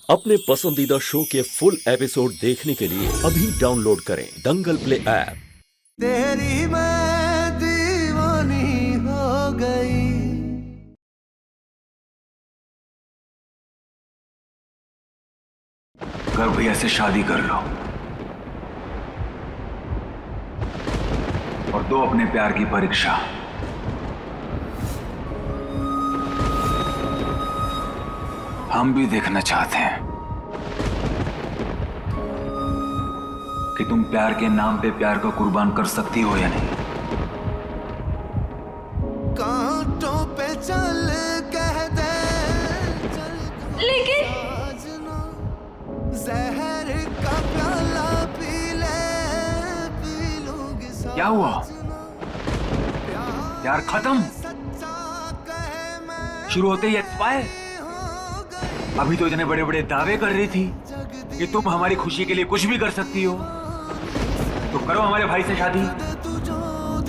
अपने पसंदीदा शो के फुल एपिसोड देखने के लिए अभी डाउनलोड करें दंगल प्ले ऐप। तेरी मैं दीवानी हो गई। कर भैया से शादी कर लो और दो अपने प्यार की परीक्षा। हम भी देखना चाहते हैं कि तुम प्यार के नाम पे प्यार को कुर्बान कर सकती हो या नहीं। कांटों पे चल कह दे लेकिन जहर का प्याला पी ले, पी लूंगी साथ। क्या हुआ? प्यार खत्म? सच्चा कहे मैं शुरू होते ही एक्सपायर? हो गई। अभी तो इतने बड़े बड़े दावे कर रही थी कि तुम हमारी खुशी के लिए कुछ भी कर सकती हो, तो करो हमारे भाई से शादी। तू जो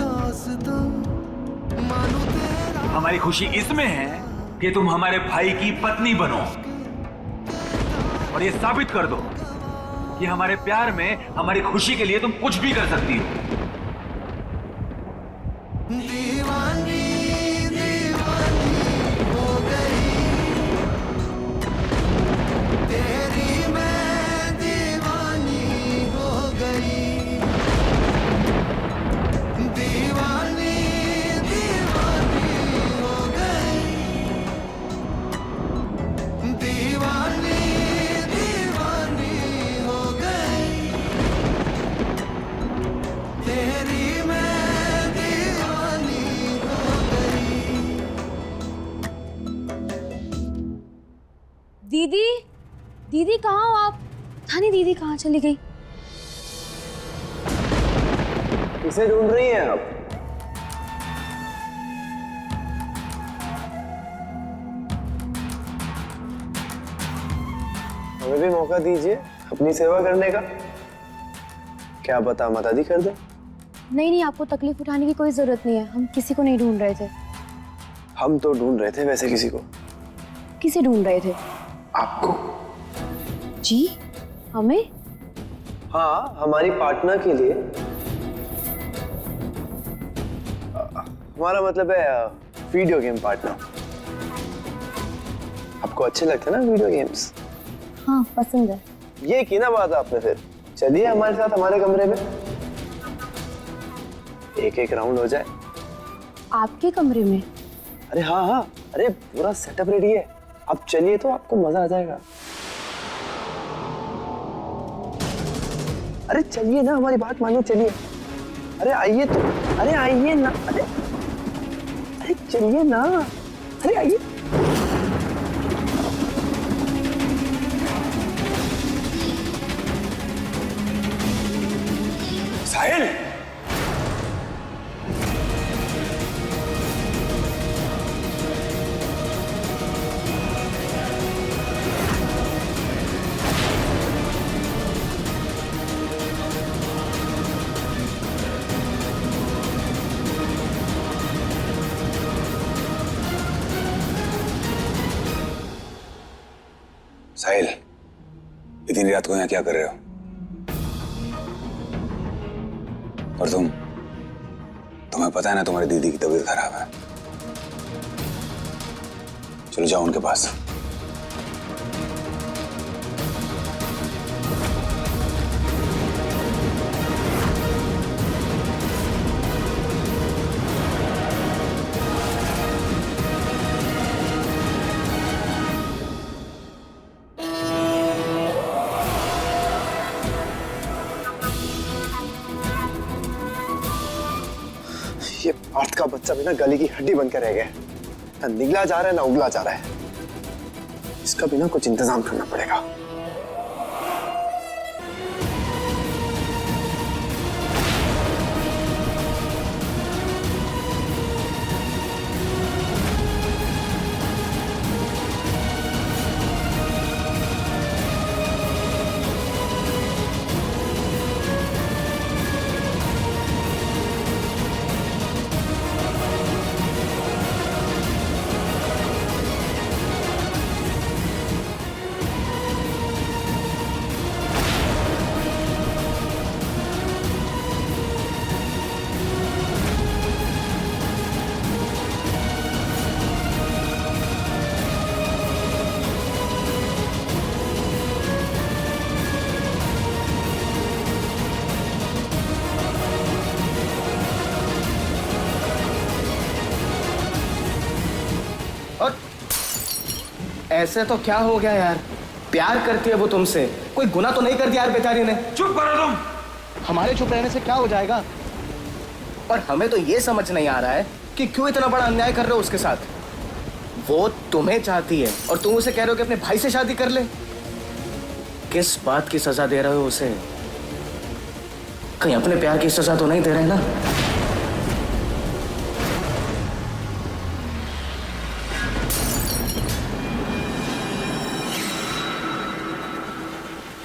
दास्तां मानू तेरा हमारी खुशी इसमें है कि तुम हमारे भाई की पत्नी बनो और ये साबित कर दो कि हमारे प्यार में हमारी खुशी के लिए तुम कुछ भी कर सकती हो। दीवानी दीवानी हो गई। तेरी मैं दीवानी हो गई। दीवानी दीवानी हो गई। दीवानी दीवानी हो गई। तेरी मैं दीवानी हो गई। दीदी, दीदी कहाँ हो आप? पता नहीं दीदी कहाँ चली गई। किसे ढूंढ रही हैं आप? हमें भी मौका दीजिए अपनी सेवा करने का। क्या पता मदद ही कर दे। नहीं नहीं, आपको तकलीफ उठाने की कोई जरूरत नहीं है। हम किसी को नहीं ढूंढ रहे थे। हम तो ढूंढ रहे थे वैसे किसी को। किसे ढूंढ रहे थे? आपको? जी हमें? हाँ, हमारी पार्टनर के लिए। हमारा मतलब है वीडियो गेम पार्टनर। आपको अच्छे लगते हैं ना वीडियो गेम्स? हाँ पसंद है। ये की ना बात आपने। फिर चलिए हमारे साथ हमारे कमरे में, एक एक राउंड हो जाए। आपके कमरे में? अरे हाँ हाँ, अरे पूरा सेटअप रेडी है। आप चलिए तो आपको मजा आ जाएगा। अरे चलिए ना, हमारी बात मानिए, चलिए। अरे आइए तो, अरे आइए ना, अरे अरे चलिए ना, अरे आइए। साहिल, साहिल, इतनी रात को यहाँ क्या कर रहे हो? और तुम्हें पता है ना तुम्हारी दीदी की तबीयत खराब है। चलो जाओ उनके पास। ये पार्थ का बच्चा भी ना गली की हड्डी बनकर रह गया है। ना निगला जा रहा है ना उगला जा रहा है। इसका भी ना कुछ इंतजाम करना पड़ेगा। ऐसे तो क्या हो गया यार? प्यार करती है वो तुमसे, कोई गुनाह तो नहीं कर दिया यार बेचारी ने? चुप करो तुम। हमारे चुप रहने से क्या हो जाएगा? और हमें तो ये समझ नहीं आ रहा है कि क्यों इतना बड़ा अन्याय कर रहे हो उसके साथ। वो तुम्हें चाहती है और तुम उसे कह रहे हो कि अपने भाई से शादी कर ले। किस बात की सजा दे रहे हो उसे? कहीं अपने प्यार की सजा तो नहीं दे रहे ना?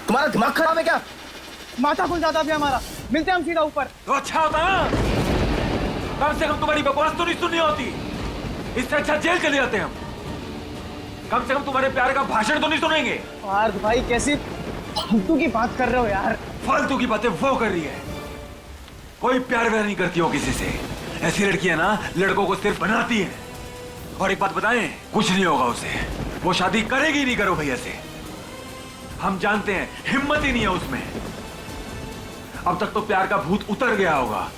तुम्हारा दिमाग खराब है क्या? माथा खुल जाता भी हमारा। मिलते हम सीधा ऊपर। तो अच्छा होता ना, कम से कम तुम्हारी बकवास तो नहीं सुननी होती। इससे अच्छा जेल चले जाते हम। कम से कम तुम्हारे प्यार का भाषण तो नहीं सुनेंगे। पार्थ भाई कैसी फालतू की बात कर रहे हो यार? फालतू की बातें वो कर रही है, कोई प्यार व्यार नहीं करती हो किसी से। ऐसी लड़कियां ना लड़कों को सिर्फ बनाती है। और एक बात बताएं, कुछ नहीं होगा उसे, वो शादी करेगी नहीं करो भैया से। हम जानते हैं हिम्मत ही नहीं है उसमें। अब तक तो प्यार का भूत उतर गया होगा।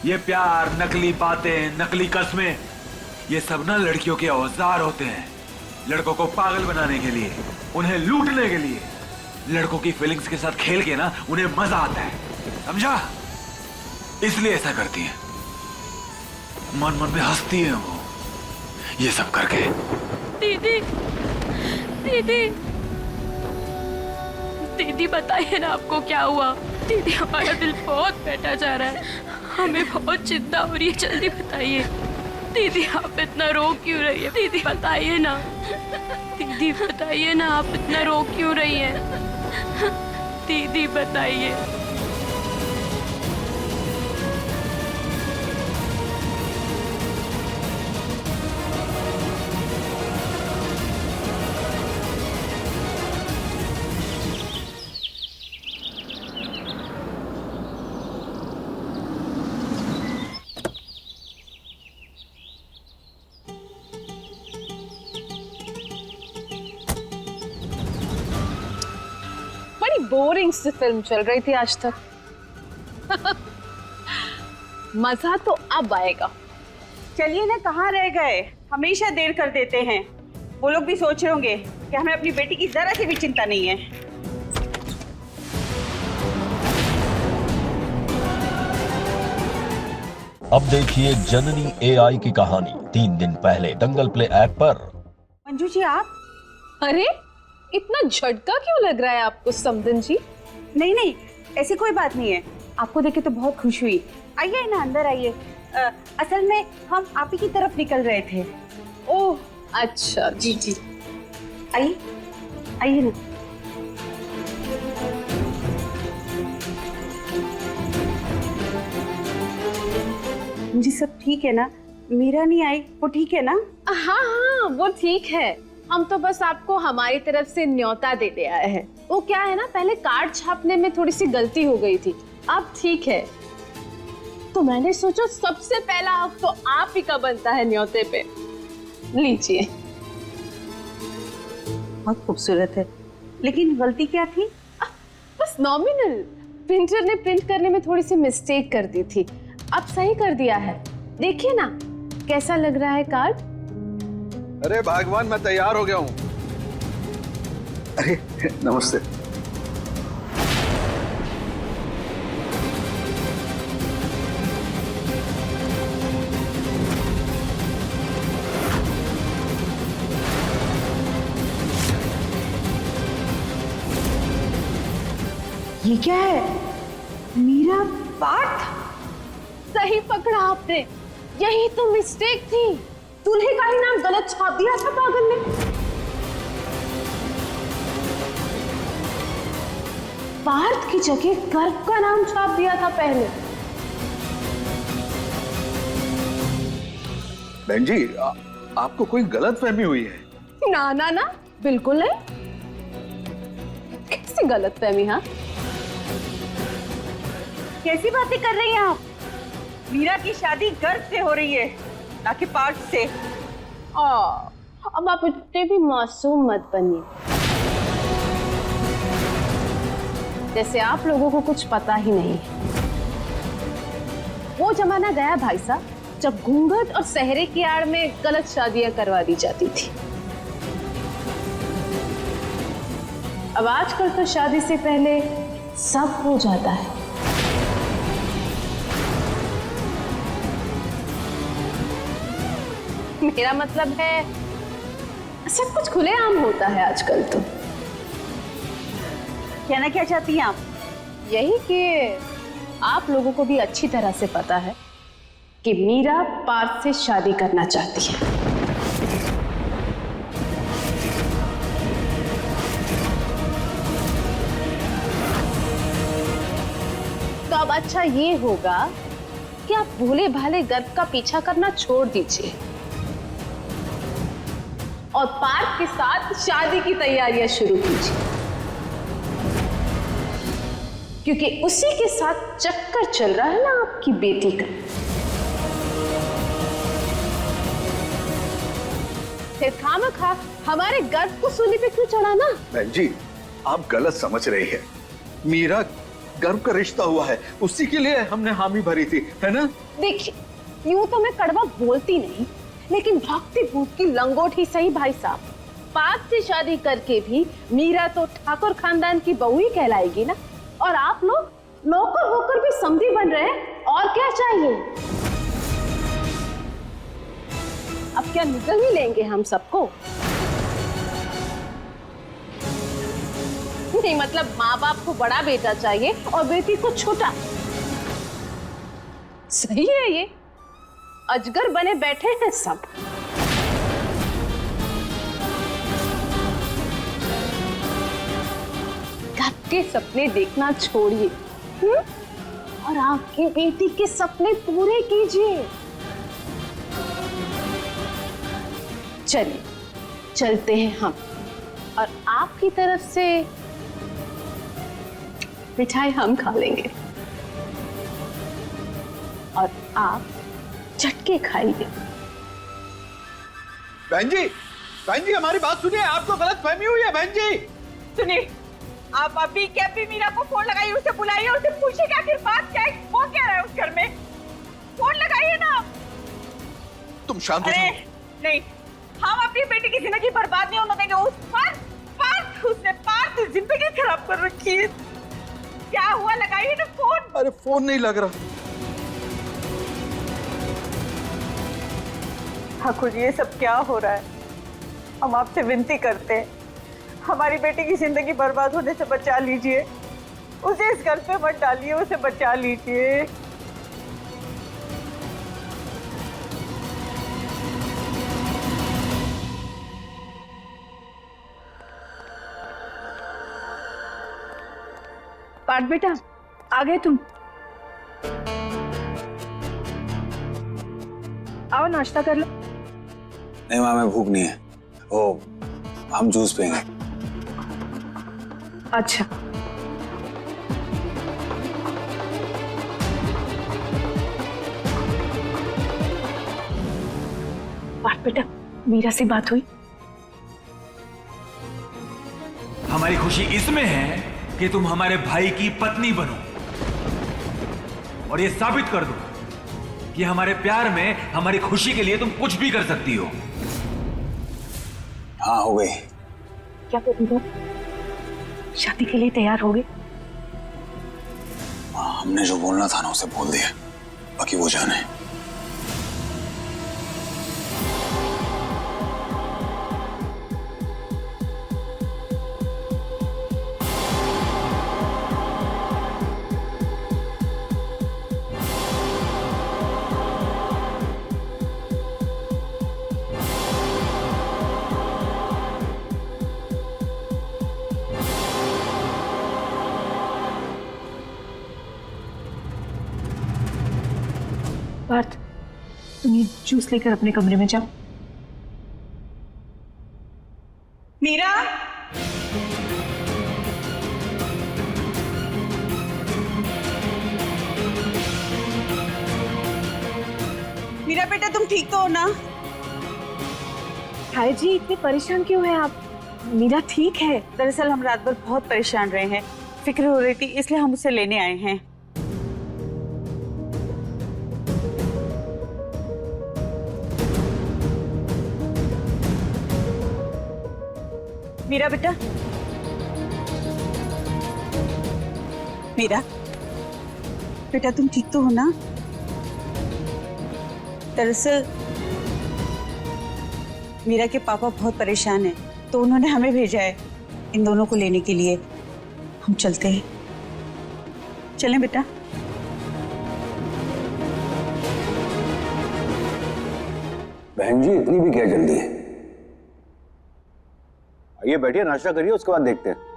ये प्यार, नकली बातें, नकली कस्में, ये सब ना लड़कियों के औजार होते हैं। लड़कों को पागल बनाने के लिए, उन्हें लूटने के लिए। लड़कों की फीलिंग्स के साथ खेल के ना उन्हें मजा आता है, समझा? इसलिए ऐसा करती है। मन मन में हंसती है वो ये सब करके। दीदी, दीदी, दीदी बताइए ना आपको क्या हुआ? दीदी हमारा दिल बहुत बैठा जा रहा है, हमें बहुत चिंता हो रही है, जल्दी बताइए। दीदी आप इतना रो क्यों रही है? दीदी बताइए ना, दीदी बताइए ना, आप इतना रो क्यों रही हैं? दीदी बताइए। बोरिंग सी फिल्म चल रही थी आज तक। मजा तो अब आएगा। चलिए ना, कहाँ रह गए? हमेशा देर कर देते हैं। वो लोग भी सोच रहे होंगे कि हमें अपनी बेटी की जरा सी भी चिंता नहीं है। अब देखिए जननी AI की कहानी 3 दिन पहले दंगल प्ले ऐप पर। मंजू जी आप? अरे इतना झटका क्यों लग रहा है आपको समदन जी? नहीं नहीं, ऐसी कोई बात नहीं है। आपको देख के तो बहुत खुश हुई। आइए ना, अंदर आइए। असल में हम आप ही की तरफ निकल रहे थे। ओह अच्छा, जी जी, आइए आइए ना। मुझे सब ठीक है ना? मीरा नहीं आई, वो ठीक है ना? हाँ हाँ वो ठीक है। हम तो बस आपको हमारी तरफ से न्योता दे दे आए हैं। वो क्या है ना, पहले कार्ड छापने में थोड़ी सी गलती हो गई थी, अब ठीक है। तो मैंने सोचा सबसे पहला हक तो आप ही का बनता है न्योते पे। लीजिए। बहुत खूबसूरत है, लेकिन गलती क्या थी? बस नॉमिनल। प्रिंटर ने प्रिंट करने में थोड़ी सी मिस्टेक कर दी थी, अब सही कर दिया है। देखिए ना कैसा लग रहा है कार्ड। अरे भगवान, मैं तैयार हो गया हूँ। अरे नमस्ते। ये क्या है? मीरा पार्थ? सही पकड़ा आपने, यही तो मिस्टेक थी। दूल्हे का ही नाम गलत छाप दिया था पागल ने। पार्थ की जगह गर्भ का नाम छाप दिया था पहले। बहन जी, आपको कोई गलतफहमी हुई है? ना ना ना, बिल्कुल नहीं। कैसी गलतफहमी? हाँ, कैसी बातें कर रही हैं आप? मीरा की शादी गर्भ से हो रही है, ना कि पार्थ से। अब आप इतने भी मासूम मत बनिए, जैसे आप लोगों को कुछ पता ही नहीं। वो जमाना गया भाई साहब, जब घूंघट और सहरे की आड़ में गलत शादियां करवा दी जाती थी। अब आजकल तो शादी से पहले सब हो जाता है। मेरा मतलब है सब कुछ खुलेआम होता है आजकल तो। कहना क्या चाहती हैं आप? यही कि आप लोगों को भी अच्छी तरह से पता है कि मीरा पार्थ से शादी करना चाहती है। तो अब अच्छा ये होगा कि आप भोले भाले गर्व का पीछा करना छोड़ दीजिए और पार्थ के साथ शादी की तैयारियां शुरू कीजिए, क्योंकि उसी के साथ चक्कर चल रहा है ना आपकी बेटी का। फिर खामखा हमारे गर्व को सूली पे क्यों चढ़ाना? बहन जी, आप गलत समझ रही है। मीरा गर्व का रिश्ता हुआ है, उसी के लिए हमने हामी भरी थी, है ना? देखिए, यूं तो मैं कड़वा बोलती नहीं, लेकिन भक्ति भूख की लंगोट ही सही भाई साहब। पार्थ से शादी करके भी मीरा तो ठाकुर खानदान की बहू ही कहलाएगी ना, और आप लोग नौकर होकर भी समधी बन रहे हैं, और क्या चाहिए? अब क्या निकल ही लेंगे हम सबको? नहीं, मतलब माँ बाप को बड़ा बेटा चाहिए और बेटी को छोटा। सही है ये, अजगर बने बैठे हैं सब। घर के सपने देखना छोड़िए और आपकी बेटी के सपने पूरे कीजिए। चलिए, चलते हैं हम, और आपकी तरफ से मिठाई हम खा लेंगे और आप चटके खाइए। बहन जी हमारी बात सुनिए, आपको गलत फहमी हुई है। बहन जी सुनिए, आप अभी कैपी मीरा को फोन लगाइए, उसे बुलाइए, उसे पूछिए कि आखिर बात क्या है, वो क्या रहा है उस घर में। फोन लगाइए ना। तुम शांत हो जाओ। नहीं, हम अपनी बेटी की जिंदगी बर्बाद नहीं होने देंगे। उस उसने पार्थ की जिंदगी खराब कर रखी है। क्या हुआ, लगाइए ना फोन। अरे फोन नहीं लग रहा। ठाकुर, ये सब क्या हो रहा है? हम आपसे विनती करते हैं, हमारी बेटी की जिंदगी बर्बाद होने से बचा लीजिए। उसे इस घर पे मत डालिए, उसे बचा लीजिए। पार्थ बेटा, आ गए तुम? आओ नाश्ता कर लो। नहीं माँ, मैं भूख नहीं है। ओ, हम जूस पियेंगे। अच्छा, पार्थ बेटा, मीरा से बात हुई? हमारी खुशी इसमें है कि तुम हमारे भाई की पत्नी बनो और ये साबित कर दो कि हमारे प्यार में, हमारी खुशी के लिए तुम कुछ भी कर सकती हो। हाँ, हो गई। क्या कर दो? शादी के लिए तैयार हो गए? हमने जो बोलना था ना उसे बोल दिया, बाकी वो जाने। पार्थ, तुम ये जूस लेकर अपने कमरे में जाओ। मीरा, मीरा बेटा, तुम ठीक तो हो ना? हाय जी, इतने परेशान क्यों हैं आप? मीरा ठीक है। दरअसल हम रात भर बहुत परेशान रहे हैं, फिक्र हो रही थी, इसलिए हम उसे लेने आए हैं। मीरा बेटा, मीरा, बेटा तुम ठीक तो हो ना? दरअसल मीरा के पापा बहुत परेशान हैं, तो उन्होंने हमें भेजा है इन दोनों को लेने के लिए। हम चलते हैं, चलें बेटा? बहन जी इतनी भी क्या जल्दी है? आइए बैठिए, नाश्ता करिए, उसके बाद देखते हैं।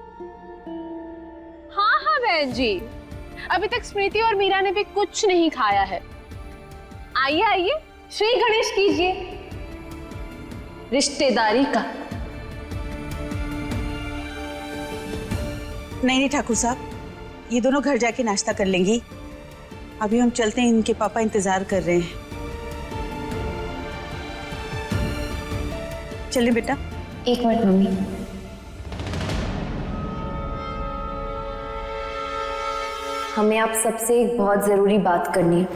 हाँ हाँ बहन जी, अभी तक स्मृति और मीरा ने भी कुछ नहीं खाया है। आइए आइए, श्री गणेश कीजिए। रिश्तेदारी का। नहीं ठाकुर साहब, ये दोनों घर जाके नाश्ता कर लेंगी। अभी हम चलते हैं, इनके पापा इंतजार कर रहे हैं। चलिए बेटा। एक मिनट मम्मी। हमें आप सबसे एक बहुत जरूरी बात करनी है।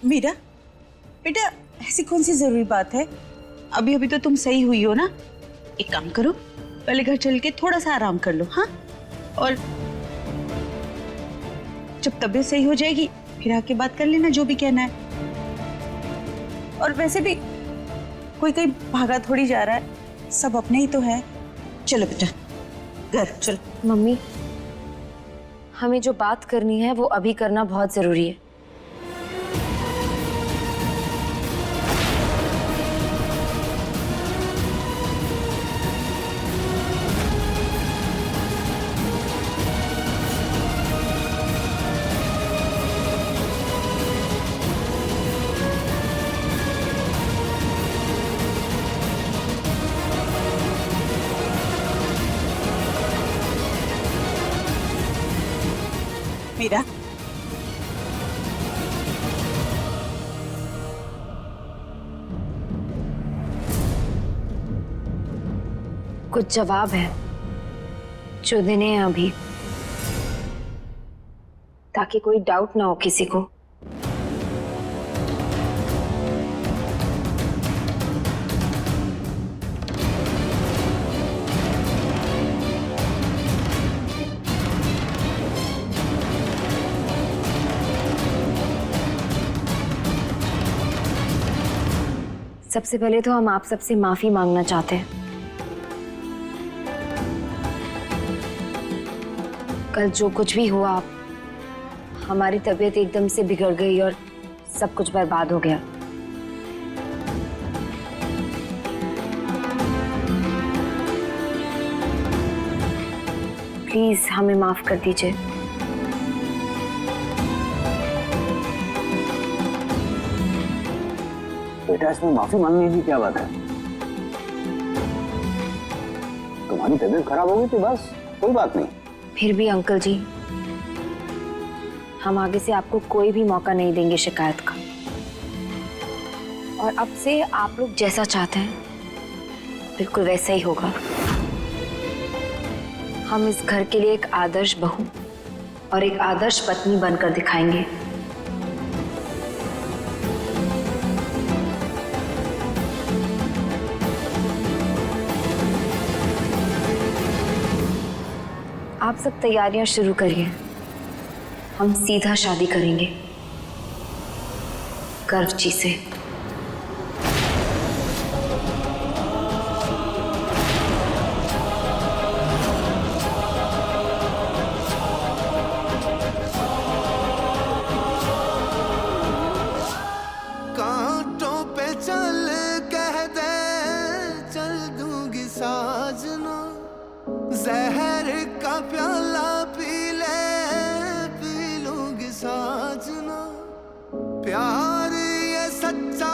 मीरा, बेटा ऐसी कौन सी जरूरी बात है? अभी अभी तो तुम सही हुई हो ना। एक काम करो, पहले घर चल के थोड़ा सा आराम कर लो, हाँ? और जब तबीयत सही हो जाएगी फिर आके बात कर लेना, जो भी कहना है। और वैसे भी कोई कहीं भागा थोड़ी जा रहा है, सब अपने ही तो है। चलो बेटा घर चलो। मम्मी, हमें जो बात करनी है वो अभी करना बहुत जरूरी है। मीरा, कुछ जवाब है जो देने हैं अभी, ताकि कोई डाउट ना हो किसी को। सबसे पहले तो हम आप सबसे माफी मांगना चाहते हैं। कल जो कुछ भी हुआ, हमारी तबीयत एकदम से बिगड़ गई और सब कुछ बर्बाद हो गया। प्लीज हमें माफ कर दीजिए। बेटा इसमें माफी मांगने की क्या बात है? तुम्हारी तबीयत खराब हो गई थी, बस, कोई बात नहीं। फिर भी अंकल जी, हम आगे से आपको कोई भी मौका नहीं देंगे शिकायत का। और अब से आप लोग जैसा चाहते हैं बिल्कुल वैसा ही होगा। हम इस घर के लिए एक आदर्श बहू और एक आदर्श पत्नी बनकर दिखाएंगे। आप सब तैयारियां शुरू करिए, हम सीधा शादी करेंगे गर्व जी से। कांटों पे चल कह दे, चल दूंगी साजना। जहर का प्याला पी ले, पी लूंगी साजना। प्यार ये सच्चा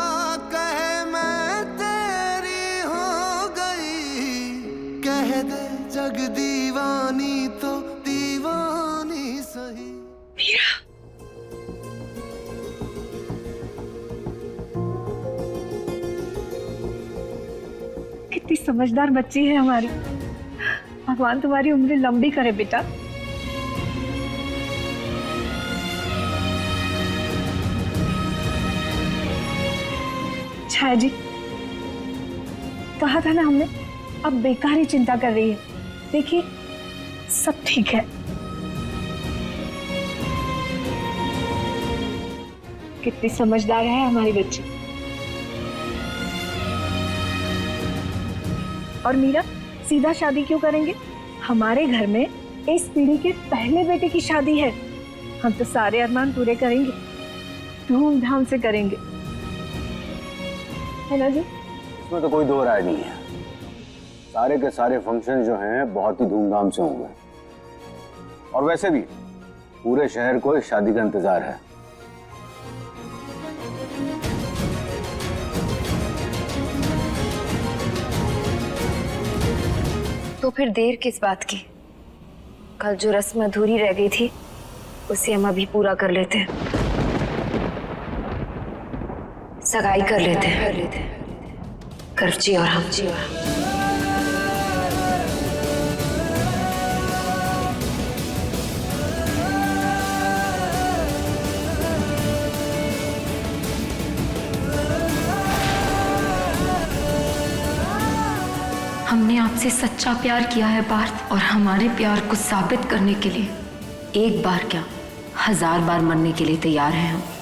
कहे मैं तेरी हो गई। कह दे जग दीवानी तो दीवानी सही। कितनी समझदार बच्ची है हमारी। भगवान तुम्हारी उम्र लंबी करे बेटा। छाया जी, कहा था ना हमने, अब बेकार ही चिंता कर रही है। देखिए सब ठीक है। कितनी समझदार है हमारी बच्ची। और मीरा, सीधा शादी क्यों करेंगे? हमारे घर में इस पीढ़ी के पहले बेटे की शादी है। हम तो सारे अरमान पूरे करेंगे, धूमधाम से करेंगे, है ना जी? इसमें तो कोई दो राय नहीं है। सारे के सारे फंक्शन जो हैं बहुत ही धूमधाम से होंगे। और वैसे भी पूरे शहर को इस शादी का इंतजार है। तो फिर देर किस बात की? कल जो रस्म अधूरी रह गई थी उसे हम अभी पूरा कर लेते हैं। सगाई कर लेते हैं कर्फ जी और हम जी। हमने आपसे सच्चा प्यार किया है पार्थ, और हमारे प्यार को साबित करने के लिए एक बार क्या 1000 बार मरने के लिए तैयार हैं हम।